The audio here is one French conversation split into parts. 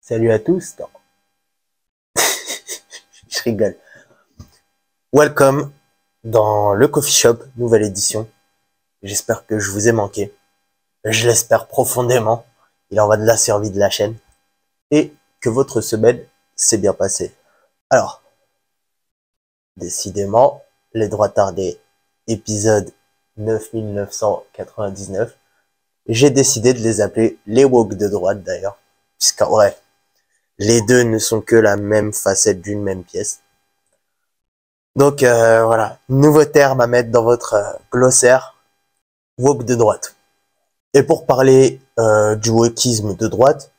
Salut à tous. Non. Je rigole. Welcome dans le coffee shop, nouvelle édition. J'espère que je vous ai manqué. Je l'espère profondément. Il en va de la survie de la chaîne. Et que votre semaine s'est bien passée. Alors, décidément, les droits tardés, épisode 9999. J'ai décidé de les appeler les woke de droite d'ailleurs. Puisqu'en vrai, les deux ne sont que la même facette d'une même pièce. Donc voilà, nouveau terme à mettre dans votre glossaire, woke de droite. Et pour parler du wokisme de droite,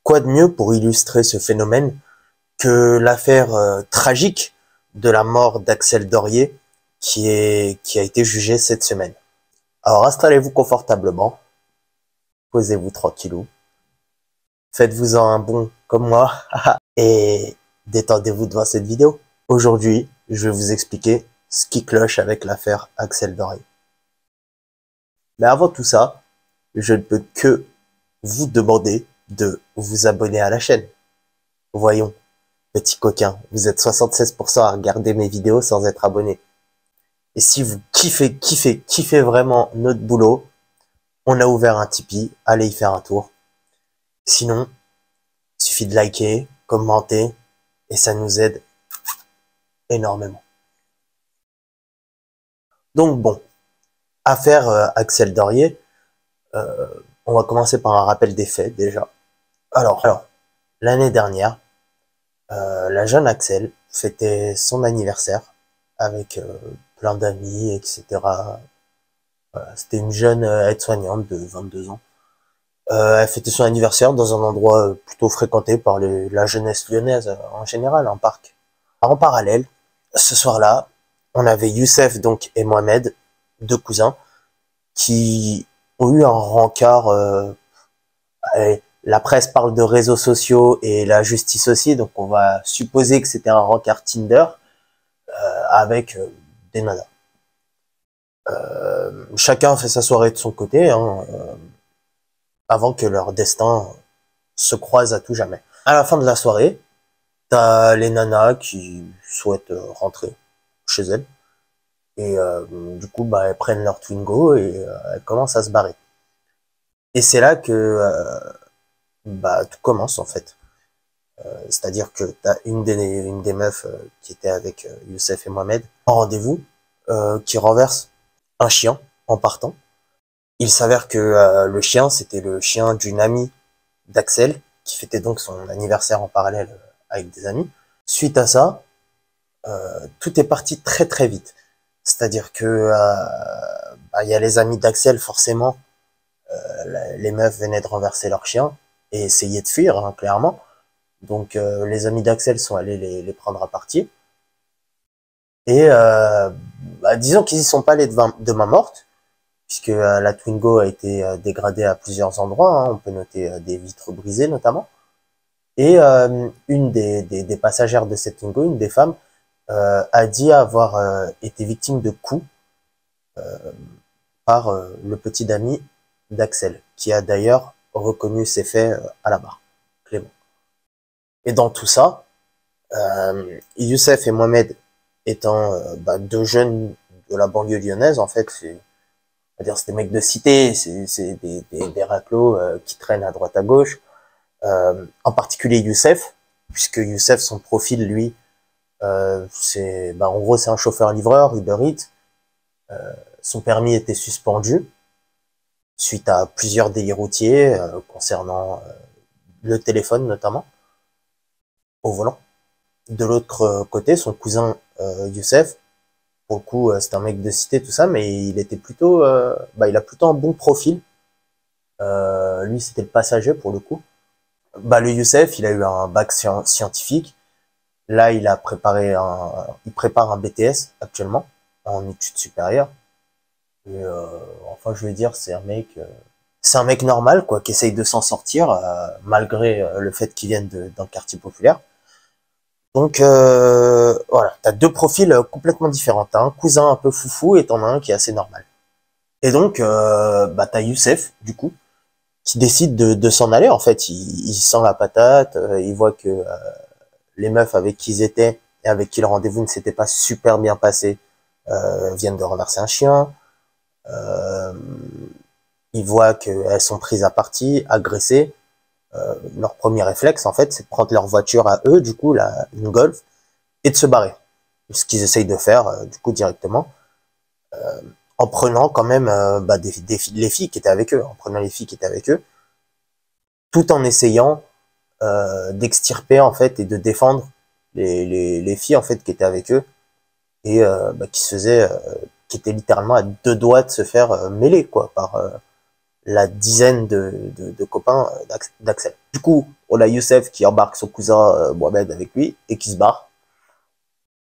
quoi de mieux pour illustrer ce phénomène que l'affaire tragique de la mort d'Axel Dorier qui a été jugée cette semaine. Alors installez-vous confortablement, posez-vous tranquillou, faites-vous-en un bon comme moi et détendez-vous devant cette vidéo. Aujourd'hui, je vais vous expliquer ce qui cloche avec l'affaire Axel Dorier. Mais avant tout ça, je ne peux que vous demander de vous abonner à la chaîne. Voyons, petit coquin, vous êtes 76% à regarder mes vidéos sans être abonné. Et si vous kiffez vraiment notre boulot, on a ouvert un Tipeee, allez y faire un tour. Sinon, il suffit de liker, commenter, et ça nous aide énormément. Donc bon, affaire Axel Dorier, on va commencer par un rappel des faits déjà. Alors l'année dernière, la jeune Axel fêtait son anniversaire avec plein d'amis, etc. C'était une jeune aide-soignante de 22 ans. Elle fêtait son anniversaire dans un endroit plutôt fréquenté par la jeunesse lyonnaise en général, un parc. Alors, en parallèle, ce soir-là, on avait Youssef donc et Mohamed, deux cousins, qui ont eu un rencard. La presse parle de réseaux sociaux et la justice aussi, donc on va supposer que c'était un rencard Tinder avec des nanas. Chacun fait sa soirée de son côté, avant que leur destin se croise à tout jamais. À la fin de la soirée, t'as les nanas qui souhaitent rentrer chez elles. Et du coup, bah, elles prennent leur Twingo et elles commencent à se barrer. Et c'est là que bah, tout commence en fait. C'est-à-dire que t'as une des meufs qui était avec Youssef et Mohamed en rendez-vous, qui renverse un chien en partant. Il s'avère que le chien, c'était le chien d'une amie d'Axel, qui fêtait donc son anniversaire en parallèle avec des amis. Suite à ça, tout est parti très très vite. C'est-à-dire que bah, y a les amis d'Axel, forcément, les meufs venaient de renverser leur chien et essayaient de fuir, hein, clairement. Donc les amis d'Axel sont allés les prendre à partie. Et bah, disons qu'ils y sont pas allés de main morte, puisque la Twingo a été dégradée à plusieurs endroits, hein. On peut noter des vitres brisées notamment. Et une des passagères de cette Twingo, une des femmes, a dit avoir été victime de coups par le petit ami d'Axel, qui a d'ailleurs reconnu ses faits à la barre, Clément. Et dans tout ça, Youssef et Mohamed étant bah, deux jeunes de la banlieue lyonnaise, en fait, c'est-à-dire c'est des mecs de cité, c'est des raclos qui traînent à droite à gauche, en particulier Youssef, puisque Youssef, son profil, lui, c'est bah, en gros c'est un chauffeur-livreur, Uber Eats. Son permis était suspendu suite à plusieurs délits routiers concernant le téléphone notamment au volant. De l'autre côté, son cousin Youssef, pour le coup c'est un mec de cité tout ça, mais il était plutôt bah, il a plutôt un bon profil. Lui c'était le passager pour le coup. Bah, le Youssef, il a eu un bac scientifique. Là il prépare un BTS actuellement en études supérieures. Et enfin, je veux dire, c'est un mec normal, quoi, qui essaye de s'en sortir, malgré le fait qu'il vienne d'un quartier populaire. Donc, voilà, t'as deux profils complètement différents. T'as un cousin un peu foufou et t'en as un qui est assez normal. Et donc, bah, t'as Youssef, du coup, qui décide de s'en aller. En fait, il sent la patate, il voit que les meufs avec qui ils étaient et avec qui le rendez-vous ne s'était pas super bien passé viennent de renverser un chien. Euh, il voit qu'elles sont prises à partie, agressées. Leur premier réflexe, en fait, c'est de prendre leur voiture à eux, du coup, une Golf, et de se barrer. Ce qu'ils essayent de faire, du coup, directement, en prenant quand même les filles qui étaient avec eux, en prenant les filles qui étaient avec eux, tout en essayant d'extirper, en fait, et de défendre les filles, en fait, qui étaient avec eux, et qui se faisaient, qui étaient littéralement à 2 doigts de se faire mêler, quoi, par la dizaine de copains d'Axel. Du coup, on a Youssef qui embarque son cousin Mohamed avec lui et qui se barre,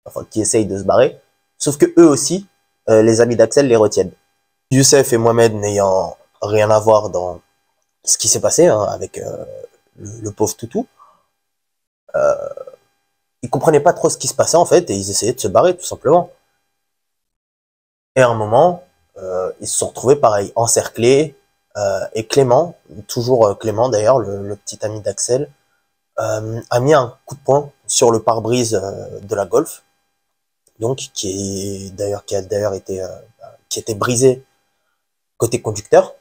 enfin qui essaye de se barrer, sauf que eux aussi, les amis d'Axel les retiennent. Youssef et Mohamed n'ayant rien à voir dans ce qui s'est passé avec le pauvre toutou, ils comprenaient pas trop ce qui se passait en fait et ils essayaient de se barrer tout simplement. Et à un moment, ils se sont retrouvés pareil, encerclés, et Clément, toujours Clément d'ailleurs, le petit ami d'Axel, a mis un coup de poing sur le pare-brise de la Golf, donc qui a d'ailleurs été qui était brisé côté conducteur.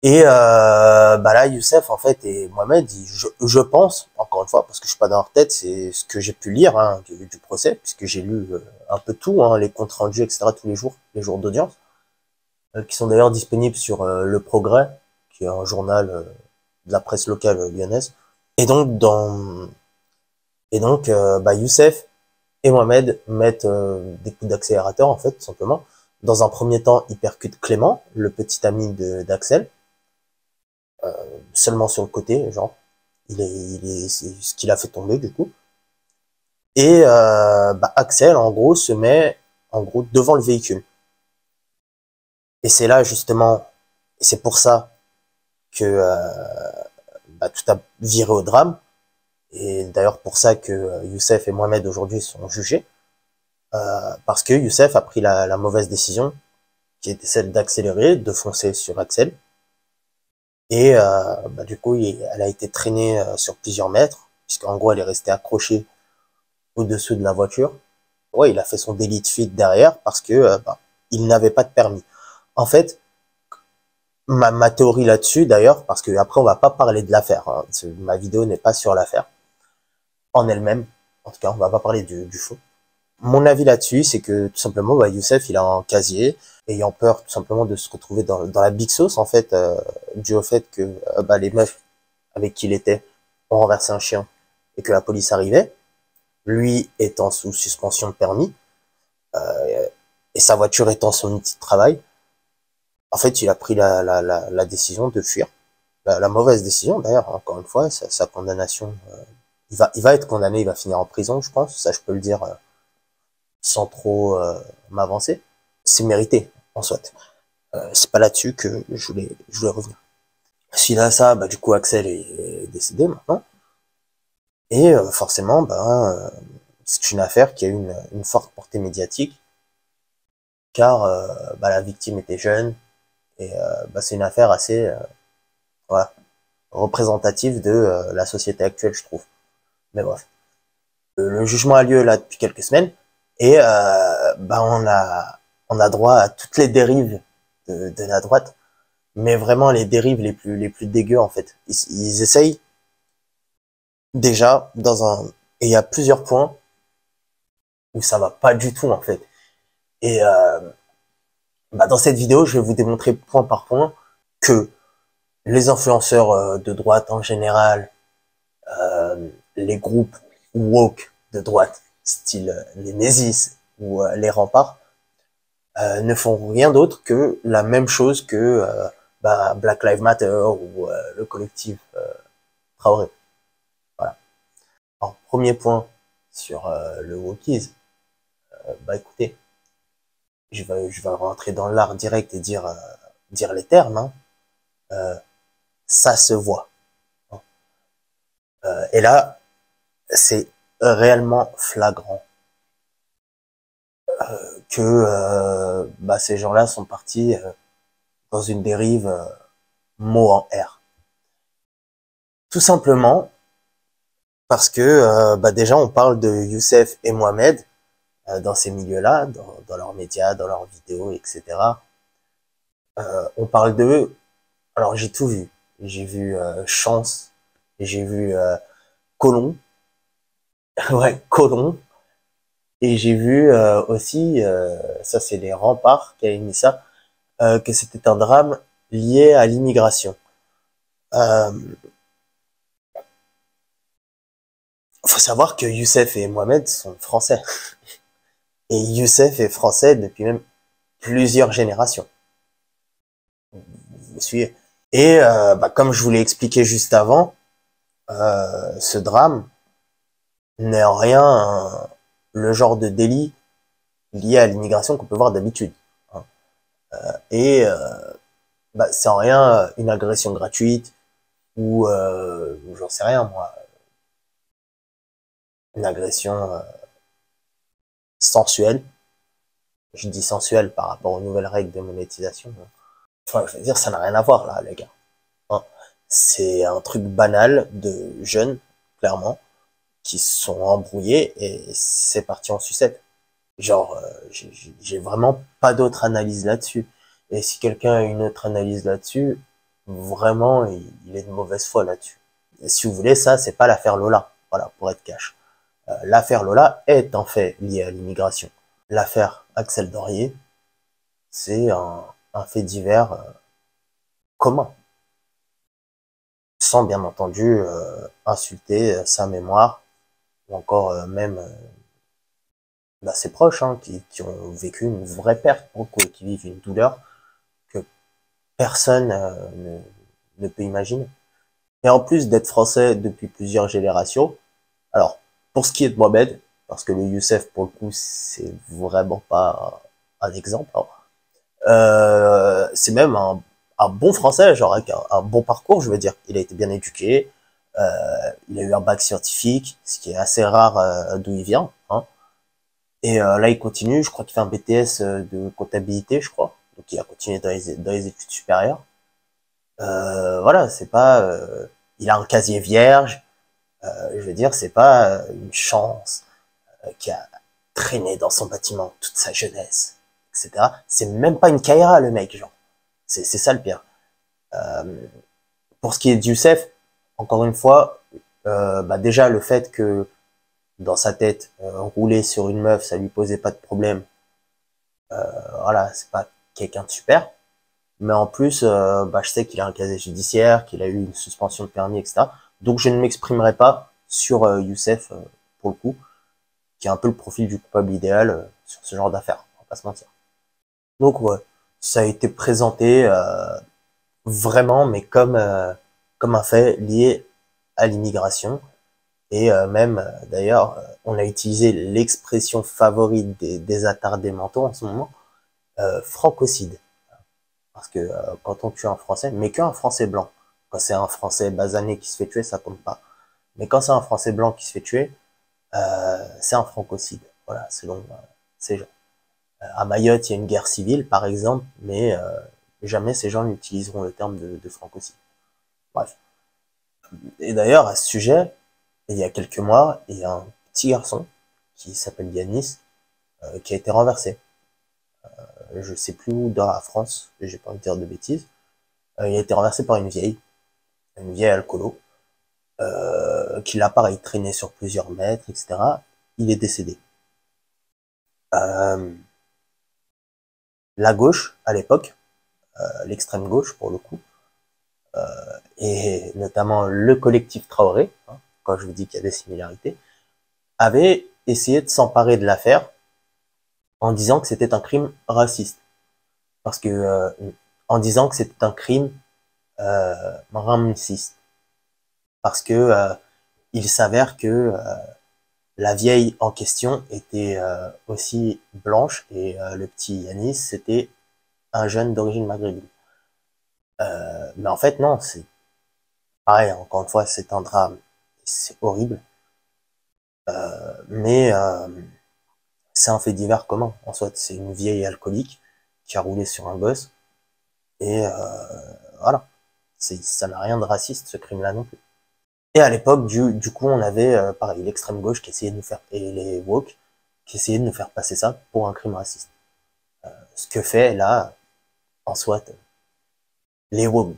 Et là, Youssef en fait et Mohamed, je pense, encore une fois, parce que je suis pas dans leur tête, c'est ce que j'ai pu lire du procès, puisque j'ai lu un peu tout, les comptes rendus, etc. tous les jours d'audience, qui sont d'ailleurs disponibles sur Le Progrès, qui est un journal de la presse locale lyonnaise. Et donc Youssef et Mohamed mettent des coups d'accélérateur en fait, tout simplement. Dans un premier temps, ils percutent Clément, le petit ami d'Axel, seulement sur le côté, genre. C'est ce qu'il a fait tomber du coup. Et Axel, en gros, se met devant le véhicule. Et c'est là justement, et c'est pour ça que tout a viré au drame. Et d'ailleurs pour ça que Youssef et Mohamed aujourd'hui sont jugés. Parce que Youssef a pris la mauvaise décision, qui était celle d'accélérer, de foncer sur Axel. Et du coup, elle a été traînée sur plusieurs mètres, puisqu'en gros, elle est restée accrochée au-dessus de la voiture. Ouais, il a fait son délit de fuite derrière parce que il n'avait pas de permis. En fait, ma théorie là-dessus, d'ailleurs, parce que après on va pas parler de l'affaire, ma vidéo n'est pas sur l'affaire en elle-même. En tout cas, on va pas parler du fond. Mon avis là-dessus, c'est que tout simplement, Youssef, il a un casier, ayant peur tout simplement de se retrouver dans la big sauce, en fait, dû au fait que les meufs avec qui il était ont renversé un chien et que la police arrivait, lui étant sous suspension de permis, et sa voiture étant son outil de travail, en fait, il a pris la décision de fuir. La mauvaise décision, d'ailleurs, encore une fois, sa condamnation, il va être condamné, il va finir en prison, je pense, ça je peux le dire sans trop m'avancer. C'est mérité, en soit. C'est pas là-dessus que je voulais revenir. Suite à ça, du coup, Axel est décédé maintenant. Et forcément, c'est une affaire qui a eu une forte portée médiatique, car la victime était jeune, et c'est une affaire assez voilà, représentative de la société actuelle, je trouve. Mais bref. Le jugement a lieu là depuis quelques semaines, et on a droit à toutes les dérives de la droite, mais vraiment les dérives les plus dégueux en fait. Ils essayent déjà et il y a plusieurs points où ça va pas du tout en fait. Et dans cette vidéo, je vais vous démontrer point par point que les influenceurs de droite en général, les groupes woke de droite, style les Nésis ou les Remparts, ne font rien d'autre que la même chose que Black Lives Matter ou le collectif Traoré. Voilà. Alors, premier point sur le wokisme, écoutez, je vais rentrer dans l'art direct et dire les termes. Ça se voit. Et là, c'est réellement flagrant que ces gens-là sont partis dans une dérive mot en R. Tout simplement parce que déjà on parle de Youssef et Mohamed dans ces milieux-là, dans leurs médias, dans leurs vidéos, etc. On parle d'eux. Alors j'ai tout vu. J'ai vu Chance, j'ai vu Colomb, ouais Colomb, et j'ai vu aussi, ça c'est les Remparts qui avaient mis ça, que c'était un drame lié à l'immigration. Euh, faut savoir que Youssef et Mohamed sont français. Et Youssef est français depuis même plusieurs générations. Vous suivez? Et comme je vous l'ai expliqué juste avant, ce drame n'est en rien le genre de délit lié à l'immigration qu'on peut voir d'habitude. Hein. Et c'est en rien une agression gratuite ou j'en sais rien moi, une agression sensuelle. Je dis sensuelle par rapport aux nouvelles règles de monétisation. Enfin, je veux dire, ça n'a rien à voir là, les gars. Hein. C'est un truc banal de jeunes, clairement, qui se sont embrouillés et c'est parti en sucette. Genre, j'ai vraiment pas d'autre analyse là-dessus. Et si quelqu'un a une autre analyse là-dessus, vraiment, il est de mauvaise foi là-dessus. Et si vous voulez, ça, c'est pas l'affaire Lola. Voilà, pour être cash. L'affaire Lola est en fait liée à l'immigration. L'affaire Axel Dorier, c'est un fait divers commun. Sans bien entendu insulter sa mémoire ou encore même ses proches qui ont vécu une vraie perte pour le coup, et qui vivent une douleur que personne ne peut imaginer. Et en plus d'être français depuis plusieurs générations, alors pour ce qui est de Mohamed, parce que le Youssef pour le coup c'est vraiment pas un exemple, hein, c'est même un bon français, genre avec un bon parcours, je veux dire. Il a été bien éduqué, il a eu un bac scientifique, ce qui est assez rare d'où il vient. Hein. Et là, il continue, je crois qu'il fait un BTS de comptabilité, je crois. Donc il a continué dans les études supérieures. Voilà, c'est pas... il a un casier vierge, je veux dire, c'est pas une chance qui a traîné dans son bâtiment toute sa jeunesse, etc. C'est même pas une Kaira, le mec, genre. C'est ça le pire. Pour ce qui est de Youssef, encore une fois, déjà le fait que dans sa tête, rouler sur une meuf, ça lui posait pas de problème. Voilà, c'est pas quelqu'un de super. Mais en plus, je sais qu'il a un casier judiciaire, qu'il a eu une suspension de permis, etc. Donc je ne m'exprimerai pas sur Youssef, pour le coup, qui est un peu le profil du coupable idéal sur ce genre d'affaires, on va pas se mentir. Donc ouais, ça a été présenté vraiment, mais comme un fait lié à l'immigration. Et même, d'ailleurs, on a utilisé l'expression favorite des attardés mentaux en ce moment, francocide. Parce que quand on tue un Français, mais qu'un Français blanc, quand c'est un Français basané qui se fait tuer, ça compte pas. Mais quand c'est un Français blanc qui se fait tuer, c'est un francocide. Voilà, selon ces gens. À Mayotte, il y a une guerre civile, par exemple, mais jamais ces gens n'utiliseront le terme de francocide. Bref. Et d'ailleurs, à ce sujet, il y a quelques mois, il y a un petit garçon qui s'appelle Yanis, qui a été renversé. Je sais plus où dans la France, j'ai pas envie de dire de bêtises. Il a été renversé par une vieille alcoolo, qui l'a pareil traîné sur plusieurs mètres, etc. Il est décédé. Euh, la gauche, à l'époque, l'extrême gauche pour le coup, et notamment le collectif Traoré, hein, quand je vous dis qu'il y a des similarités, avait essayé de s'emparer de l'affaire en disant que c'était un crime raciste. Parce que, en disant que c'était un crime raciste. Parce que il s'avère que la vieille en question était aussi blanche et le petit Yanis, c'était un jeune d'origine maghrébine. Mais en fait, non, c'est pareil, encore une fois, c'est un drame. C'est horrible. Mais c'est un fait divers commun. En soit, c'est une vieille alcoolique qui a roulé sur un gosse. Et voilà. Ça n'a rien de raciste, ce crime-là non plus. Et à l'époque, du coup, on avait, pareil, l'extrême gauche qui essayait de nous faire, et les woke, qui essayaient de nous faire passer ça pour un crime raciste. Ce que fait, là, en soit, les woke,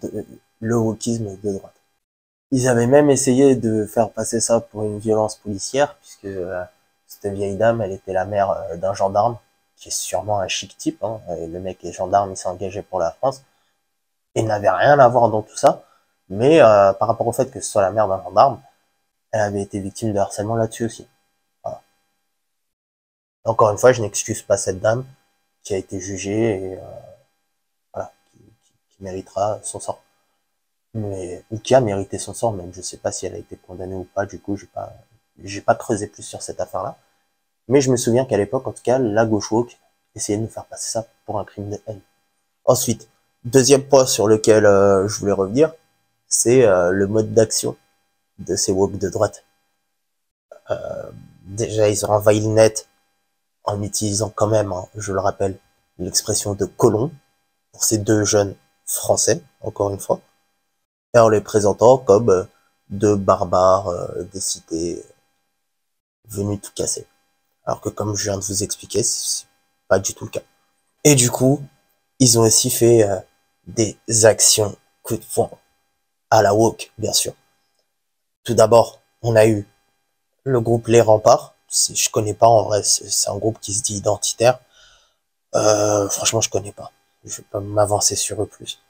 le wokisme de droite. Ils avaient même essayé de faire passer ça pour une violence policière, puisque cette vieille dame, elle était la mère d'un gendarme, qui est sûrement un chic type, hein, et le mec est gendarme, il s'est engagé pour la France, et n'avait rien à voir dans tout ça, mais par rapport au fait que ce soit la mère d'un gendarme, elle avait été victime de harcèlement là-dessus aussi. Voilà. Encore une fois, je n'excuse pas cette dame qui a été jugée et voilà, qui méritera son sort. Mais, ou qui a mérité son sort, même je sais pas si elle a été condamnée ou pas, du coup j'ai pas creusé plus sur cette affaire-là. Mais je me souviens qu'à l'époque, en tout cas, la gauche woke essayait de nous faire passer ça pour un crime de haine. Ensuite, deuxième point sur lequel je voulais revenir, c'est le mode d'action de ces woke de droite. Déjà, ils ont envahi le net en utilisant quand même, hein, je le rappelle, l'expression de colon pour ces deux jeunes français, encore une fois, et en les présentant comme deux barbares des cités venus tout casser. Alors que comme je viens de vous expliquer, c'est pas du tout le cas. Et du coup, ils ont aussi fait des actions coup de poing à la woke, bien sûr. Tout d'abord, on a eu le groupe Les Remparts. Je connais pas en vrai, c'est un groupe qui se dit identitaire. Franchement, je connais pas. Je vais pas m'avancer sur eux plus.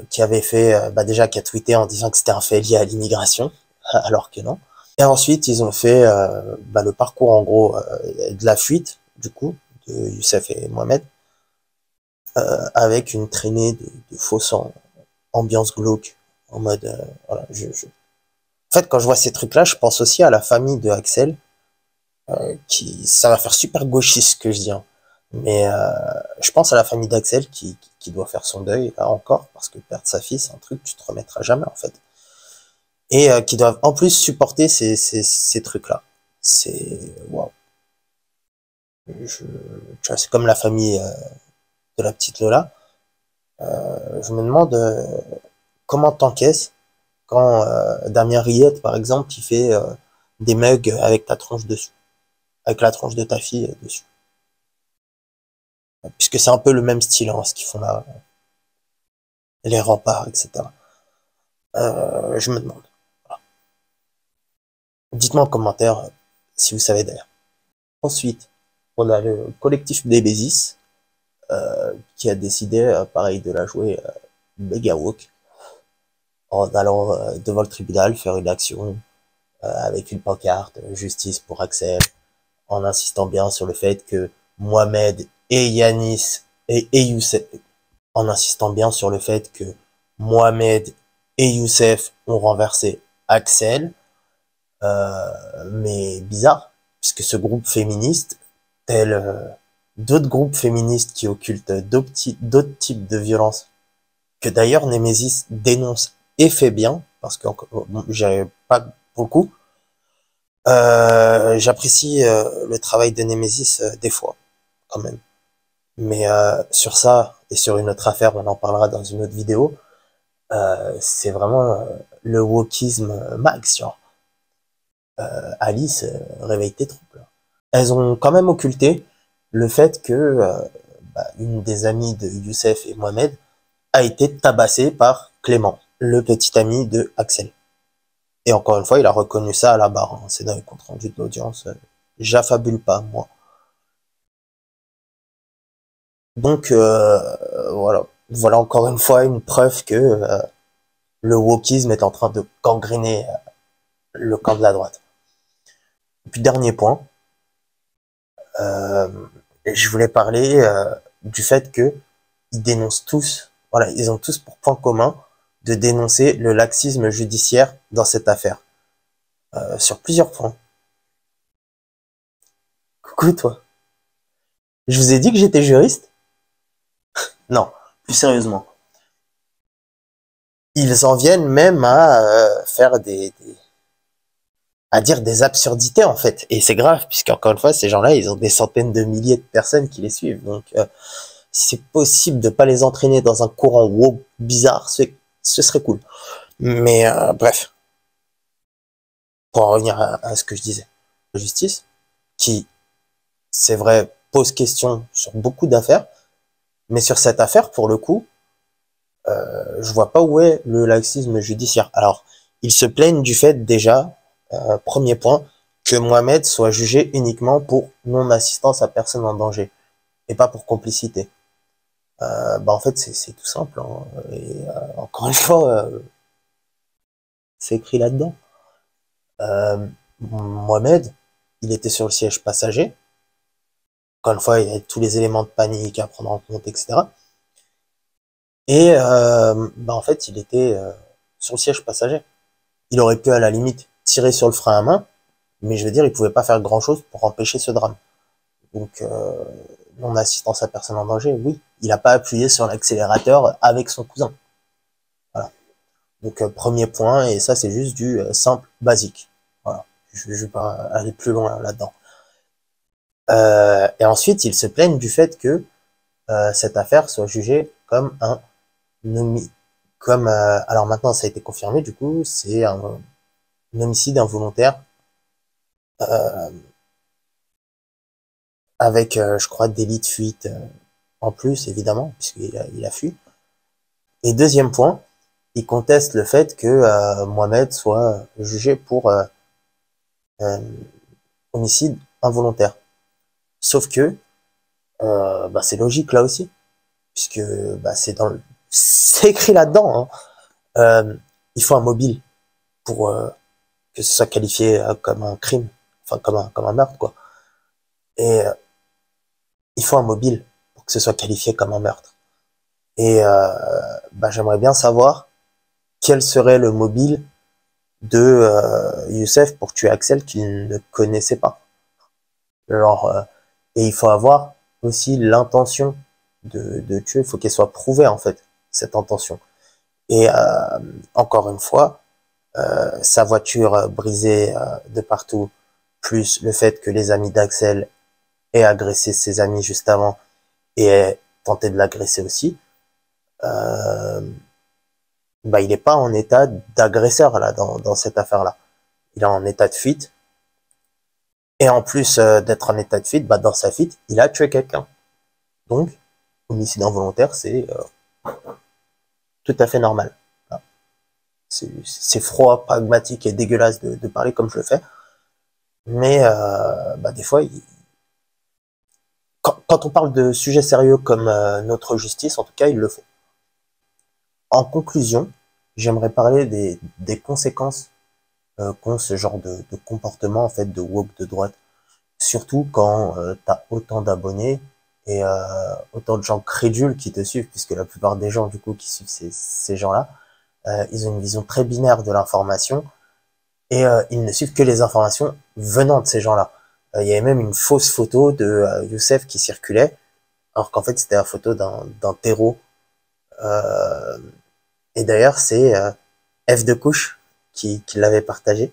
Qui avait fait, déjà, qui a tweeté en disant que c'était un fait lié à l'immigration, alors que non. Et ensuite, ils ont fait le parcours, en gros, de la fuite, du coup, de Youssef et Mohamed, avec une traînée de faux sang, ambiance glauque, en mode, voilà, En fait, quand je vois ces trucs-là, je pense aussi à la famille de Axel, ça va faire super gauchiste ce que je dis, hein. Mais je pense à la famille d'Axel qui doit faire son deuil, là encore, parce que perdre sa fille, c'est un truc que tu te remettras jamais, en fait. Et qui doivent en plus supporter ces trucs-là. C'est... Waouh. Tu vois, c'est comme la famille de la petite Lola. Je me demande comment t'encaisses quand Damien Riette, par exemple, qui fait des mugs avec ta tronche dessus, avec la tronche de ta fille dessus. Puisque c'est un peu le même style, hein, ce qu'ils font là, les remparts, etc. Je me demande. Voilà. Dites-moi en commentaire si vous savez d'ailleurs. Ensuite, on a le collectif des Bézis, qui a décidé, pareil, de la jouer méga woke, en allant devant le tribunal faire une action avec une pancarte, justice pour Axel, en insistant bien sur le fait que Mohamed et Yanis et Youssef, en insistant bien sur le fait que Mohamed et Youssef ont renversé Axel, mais bizarre, puisque ce groupe féministe, tel d'autres groupes féministes qui occultent d'autres types de violences, que d'ailleurs Nemesis dénonce et fait bien, parce que bon, j'ai pas beaucoup, j'apprécie le travail de Nemesis des fois, quand même. Mais sur ça, et sur une autre affaire, on en parlera dans une autre vidéo, c'est vraiment le wokisme max, genre. Alice, réveille tes troupes, là. Elles ont quand même occulté le fait que une des amies de Youssef et Mohamed a été tabassée par Clément, le petit ami de Axel. Et encore une fois, il a reconnu ça à la barre, hein. C'est dans le compte rendu de l'audience. J'affabule pas, moi. Donc voilà encore une fois une preuve que le wokisme est en train de gangréner le camp de la droite. Et puis dernier point, je voulais parler du fait que ils dénoncent tous, voilà, ils ont tous pour point commun de dénoncer le laxisme judiciaire dans cette affaire, sur plusieurs points. Coucou toi, je vous ai dit que j'étais juriste? Non, plus sérieusement. Ils en viennent même à faire à dire des absurdités en fait. Et c'est grave, puisqu'encore une fois, ces gens-là, ils ont des centaines de milliers de personnes qui les suivent. Donc c'est possible de pas les entraîner dans un courant woke bizarre, ce serait cool. Mais bref, pour en revenir à ce que je disais, la justice, qui, c'est vrai, pose question sur beaucoup d'affaires, mais sur cette affaire, pour le coup, je vois pas où est le laxisme judiciaire. Alors, ils se plaignent du fait déjà, premier point, que Mohamed soit jugé uniquement pour non-assistance à personne en danger, et pas pour complicité. En fait, c'est tout simple, hein. Et encore une fois, c'est écrit là-dedans. Mohamed, il était sur le siège passager. Encore une fois, il y a tous les éléments de panique à prendre en compte, etc. Et en fait, il était sur le siège passager. Il aurait pu à la limite tirer sur le frein à main, mais je veux dire, il pouvait pas faire grand-chose pour empêcher ce drame. Donc, non-assistance à personne en danger, oui. Il n'a pas appuyé sur l'accélérateur avec son cousin. Voilà. Donc, premier point, et ça, c'est juste du simple, basique. Voilà. Je vais pas aller plus loin là-dedans. Et ensuite, ils se plaignent du fait que cette affaire soit jugée comme un alors maintenant ça a été confirmé, du coup, c'est un homicide involontaire avec, je crois, délit de fuite en plus, évidemment, puisqu'il a fui. Et deuxième point, il conteste le fait que Mohamed soit jugé pour euh, homicide involontaire. Sauf que c'est logique là aussi, puisque c'est écrit là-dedans. Hein. Il faut un mobile pour que ce soit qualifié comme un crime, enfin comme un meurtre, quoi. Et il faut un mobile pour que ce soit qualifié comme un meurtre. Et j'aimerais bien savoir quel serait le mobile de Youssef pour tuer Axel qu'il ne connaissait pas. Et il faut avoir aussi l'intention de tuer, il faut qu'elle soit prouvée en fait, cette intention. Et encore une fois, sa voiture brisée de partout, plus le fait que les amis d'Axel aient agressé ses amis juste avant et aient tenté de l'agresser aussi, il n'est pas en état d'agresseur là dans cette affaire-là. Il est en état de fuite. Et en plus d'être en état de fuite, dans sa fuite, il a tué quelqu'un. Donc, homicide involontaire, c'est tout à fait normal. C'est froid, pragmatique et dégueulasse de parler comme je le fais. Mais des fois, quand on parle de sujets sérieux comme notre justice, en tout cas, il le faut. En conclusion, j'aimerais parler des conséquences qu'ont ce genre de comportement en fait de woke de droite. Surtout quand t'as autant d'abonnés et autant de gens crédules qui te suivent, puisque la plupart des gens du coup qui suivent ces gens-là, ils ont une vision très binaire de l'information et ils ne suivent que les informations venant de ces gens-là. Il y avait même une fausse photo de Youssef qui circulait, alors qu'en fait c'était la photo d'un terreau. Et d'ailleurs c'est F de couche qui l'avait partagé,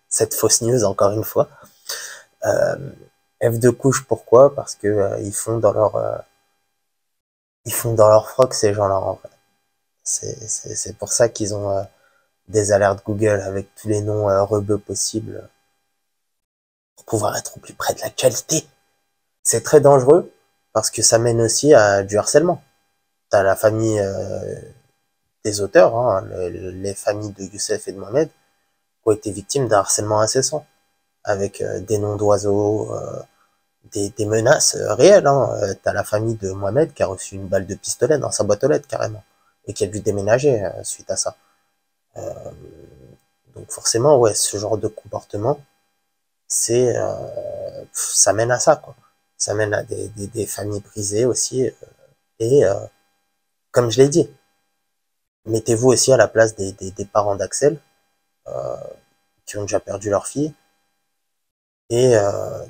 cette fausse news encore une fois. F de couche, pourquoi? Parce que ils font dans leur froc ces gens-là en vrai. C'est pour ça qu'ils ont des alertes Google avec tous les noms rebeux possibles pour pouvoir être au plus près de la qualité. C'est très dangereux parce que ça mène aussi à du harcèlement. T'as la famille des auteurs, hein, les familles de Youssef et de Mohamed, qui ont été victimes d'un harcèlement incessant avec des noms d'oiseaux, des menaces réelles. Hein. T'as la famille de Mohamed qui a reçu une balle de pistolet dans sa boîte aux lettres carrément et qui a dû déménager suite à ça. Donc forcément, ouais, ce genre de comportement, ça mène à ça, quoi. Ça mène à des familles brisées aussi. Et comme je l'ai dit, mettez-vous aussi à la place des parents d'Axel qui ont déjà perdu leur fille et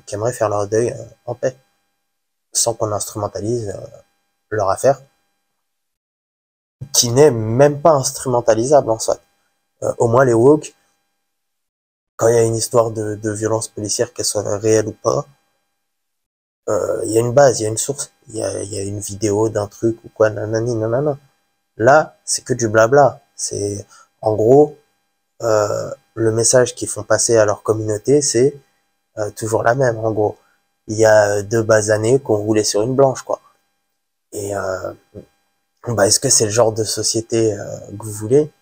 qui aimeraient faire leur deuil en paix, sans qu'on instrumentalise leur affaire, qui n'est même pas instrumentalisable en soi. Au moins les woke, quand il y a une histoire de violence policière, qu'elle soit réelle ou pas, il y a une base, il y a une source, il y a une vidéo d'un truc ou quoi, nanani, nanana. Là, c'est que du blabla. C'est, en gros, le message qu'ils font passer à leur communauté, c'est toujours la même, en gros. Il y a 2 basanés qu'on roulait sur une blanche, quoi. Et bah, est-ce que c'est le genre de société que vous voulez?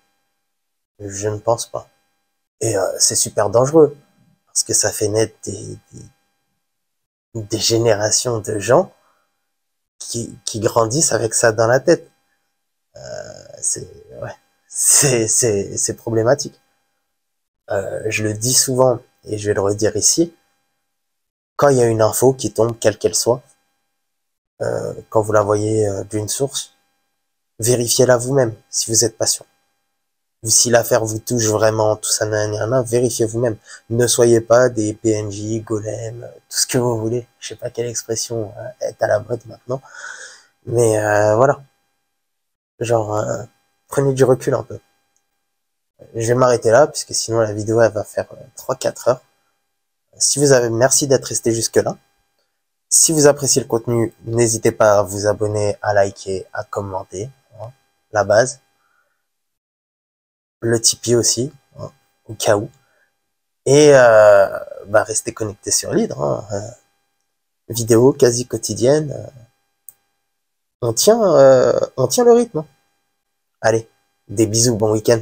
Je ne pense pas. Et c'est super dangereux, parce que ça fait naître des générations de gens qui grandissent avec ça dans la tête. C'est ouais, c'est problématique. Je le dis souvent, et je vais le redire ici, quand il y a une info qui tombe, quelle qu'elle soit, quand vous la voyez d'une source, vérifiez-la vous-même, si vous êtes patient. Ou si l'affaire vous touche vraiment, tout ça, nanana, vérifiez vous-même. Ne soyez pas des PNJ, golems, tout ce que vous voulez. Je sais pas quelle expression est à la mode maintenant. Mais voilà. Genre, prenez du recul un peu. Je vais m'arrêter là, puisque sinon la vidéo elle va faire 3-4 heures. Si vous avez, merci d'être resté jusque là. Si vous appréciez le contenu, n'hésitez pas à vous abonner, à liker, à commenter, hein, la base. Le Tipeee aussi, hein, au cas où. Et bah, restez connectés sur l'Hydre. Hein, vidéo quasi quotidienne. On tient le rythme. Hein. Allez, des bisous, bon week-end.